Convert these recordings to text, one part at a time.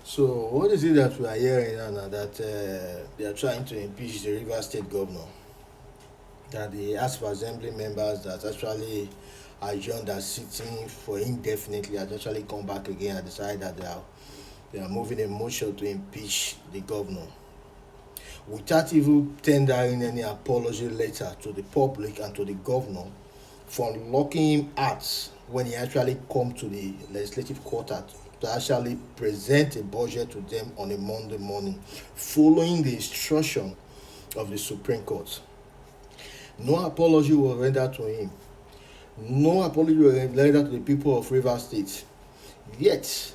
So, what is it that we are hearing now that they are trying to impeach the Rivers State governor? That the House of Assembly members that actually adjourned are sitting for indefinitely has actually come back again and decided that they are moving a motion to impeach the governor without even tendering any apology letter to the public and to the governor for locking him out when he actually come to the legislative quarter to actually present a budget to them on a Monday morning, following the instruction of the Supreme Court. No apology was rendered to him. No apology was rendered to the people of Rivers State. Yet,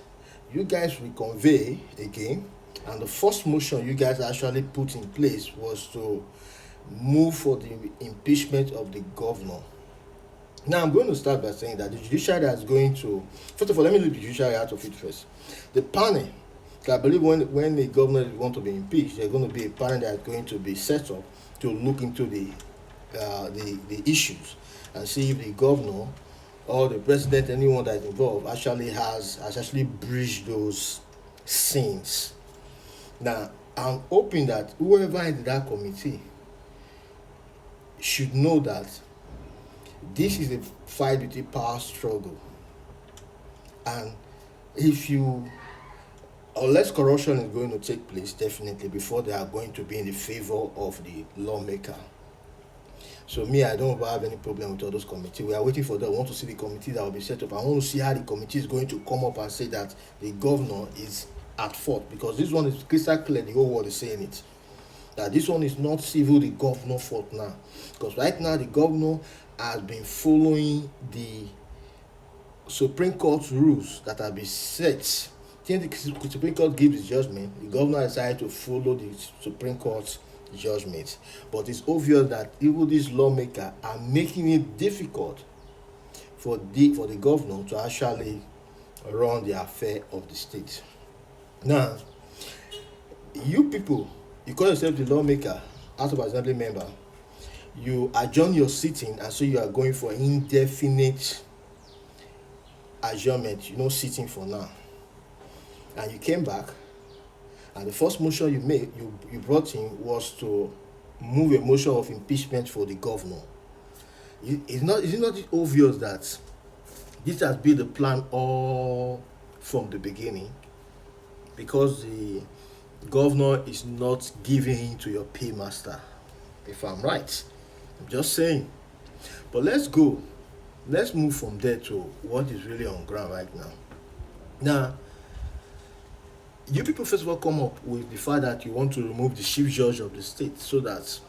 you guys will convey again, and the first motion you guys actually put in place was to move for the impeachment of the governor. Now, I'm going to start by saying that the judiciary is going to, first of all, let me leave the judiciary out of it first. The panel, I believe when the governor want to be impeached, there's going to be a panel that is going to be set up to look into the issues and see if the governor or the president, anyone that is involved, has actually breached those sins. Now, I'm hoping that whoever in that committee should know that this is a fight with power struggle, and unless corruption is going to take place, definitely before they are going to be in the favor of the lawmaker. So me, I don't have any problem with all those committees. We are waiting for them. I want to see the committee that will be set up. I want to see how the committee is going to come up and say that the governor is at fault, because this one is crystal clear. The whole world is saying it, that this one is not civil the governor fault now, because right now the governor has been following the Supreme Court rules that have been set. Since the Supreme Court gives its judgment, the governor decided to follow the Supreme Court's judgment. But it's obvious that even these lawmakers are making it difficult for the governor to actually run the affair of the state. Now, you people, you call yourself the lawmaker, House of Assembly member, you adjourn your sitting and so you are going for indefinite adjournment, sitting for now. And you came back, and the first motion you brought in was to move a motion of impeachment for the governor. Is it not obvious that this has been the plan all from the beginning? Because the governor is not giving in to your paymaster, if I'm right. I'm just saying. But let's move from there to what is really on ground right now. Now, you people first of all come up with the fact that you want to remove the chief judge of the state so that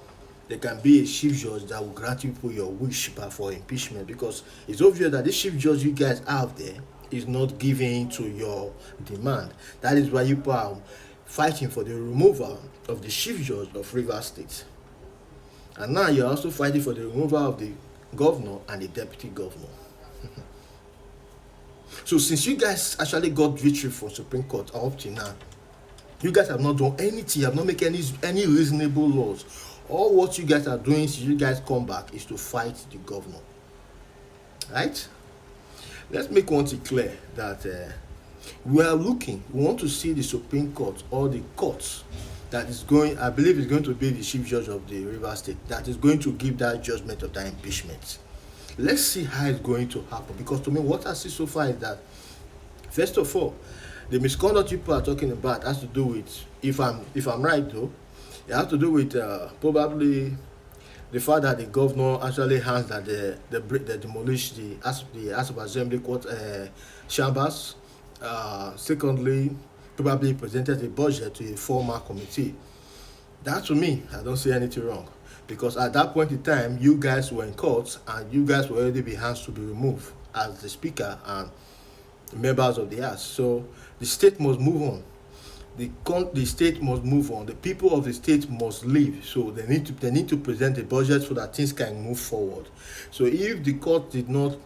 there can be a chief judge that will grant you your wish for impeachment, because it's obvious that this chief judge you guys have there is not giving in to your demand. That is why you are fighting for the removal of the chief judge of Rivers State. And now you're also fighting for the removal of the governor and the deputy governor. So since you guys actually got victory for Supreme Court up to now, you guys have not done anything, you have not made any reasonable laws. All what you guys are doing since you guys come back is to fight the governor. Right? Let's make one thing clear that we want to see the Supreme Court or the courts that is going, I believe is going to be the chief judge of the River State, that is going to give that judgment of that impeachment. Let's see how it's going to happen, because to me what I see so far is that, first of all, the misconduct people are talking about has to do with, if I'm right though, it has to do with probably the fact that the governor actually hands that they demolish the House of Assembly court chambers. Secondly, probably presented a budget to a former committee. That, to me, I don't see anything wrong, because at that point in time you guys were in court and you guys were already be hands to be removed as the speaker and members of the House. So the state must move on. The state must move on. The people of the state must leave. So they need to present a budget so that things can move forward. So if the court did not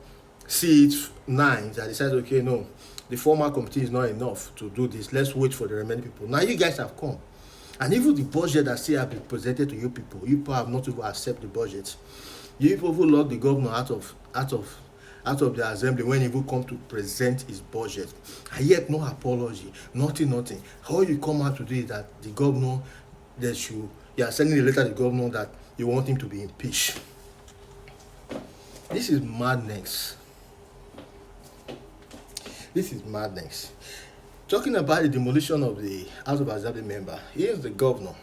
see it nice, I decided, okay, no, the former committee is not enough to do this. Let's wait for the remaining people. Now you guys have come, and even the budget that still have been presented to you people have not even accepted the budget. You people who locked the governor out out of the assembly when he will come to present his budget, and yet no apology, nothing. How you come out today that the governor, that you are sending a letter to the governor that you want him to be impeached? This is madness. This is madness. Talking about the demolition of the House of Assembly member, here's the governor.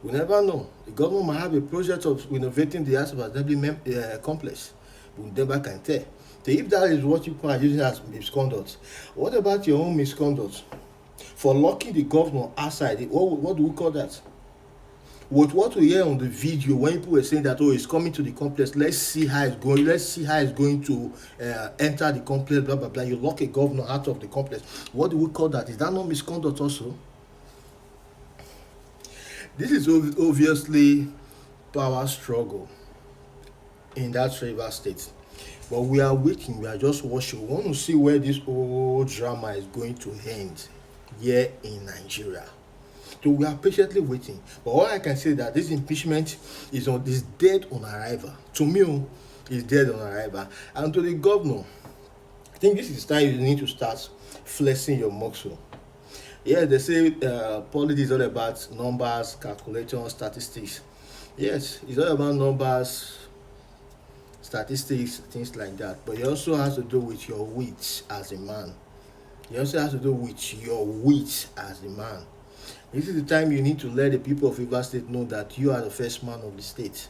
We never know. The governor might have a project of renovating the House of Assembly complex. We never can tell. So if that is what you are using as misconduct, what about your own misconduct? For locking the governor outside, what do we call that? With what we hear on the video when people were saying that, oh, he's coming to the complex, let's see how it's going to enter the complex, blah, blah, blah. You lock a governor out of the complex. What do we call that? Is that not misconduct also? This is obviously power struggle in that Rivers State. But we are waiting, we are just watching. We want to see where this whole drama is going to end here in Nigeria. So we are patiently waiting. But all I can say that this impeachment is dead on arrival. To me, it's dead on arrival. And to the governor, I think this is time you need to start flexing your muscle. Yeah, they say politics is all about numbers, calculations, statistics. Yes, it's all about numbers, statistics, things like that. But it also has to do with your wit as a man. It also has to do with your wit as a man. This is the time you need to let the people of Rivers State know that you are the first man of the state.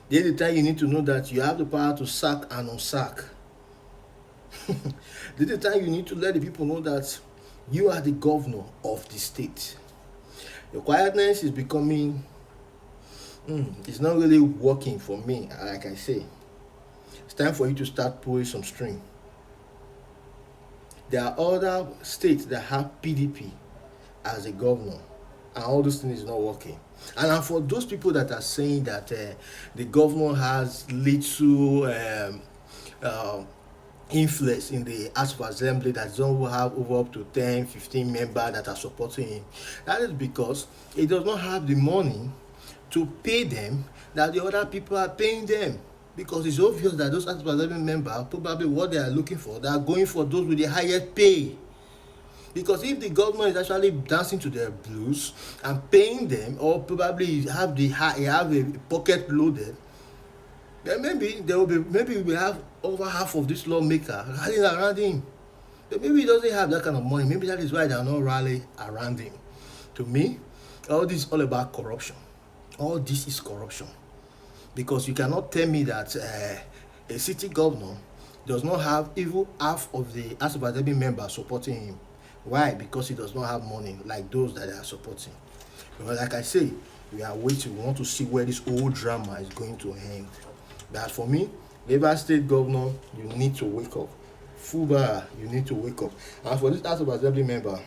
This is the time you need to know that you have the power to sack and unsack. This is the time you need to let the people know that you are the governor of the state. Your quietness is becoming, it's not really working for me, like I say. It's time for you to start pulling some string. There are other states that have PDP as a governor, and all those things is not working. And for those people that are saying that the governor has little influence in the House of Assembly, that don't have over up to 10-15 members that are supporting him, that is because he does not have the money to pay them that the other people are paying them. Because it's obvious that those House of Assembly members, probably what they are looking for, they are going for those with the highest pay. Because if the government is actually dancing to their blues and paying them, or probably have a pocket loaded, then maybe we have over half of this lawmaker rallying around him. But maybe he doesn't have that kind of money. Maybe that is why they are not rallying around him. To me, all this is all about corruption. All this is corruption. Because you cannot tell me that a city governor does not have even half of the House of Assembly members supporting him. Why? Because he does not have money like those that they are supporting. But like I say, we are waiting. We want to see where this whole drama is going to end. But for me, Rivers State governor, you need to wake up. Fuba, you need to wake up. And for this House of Assembly member,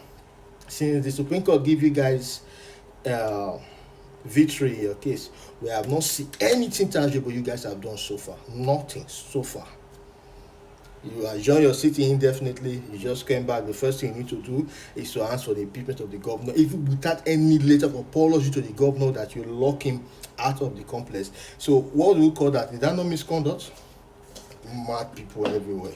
since the Supreme Court give you guys victory in your case, we have not seen anything tangible you guys have done so far. Nothing so far. You adjourn your city indefinitely. You just came back. The first thing you need to do is to ask for the impeachment of the governor, even without any letter of apology to the governor that you lock him out of the complex. So what do we call that? Is that not misconduct? Mad people everywhere.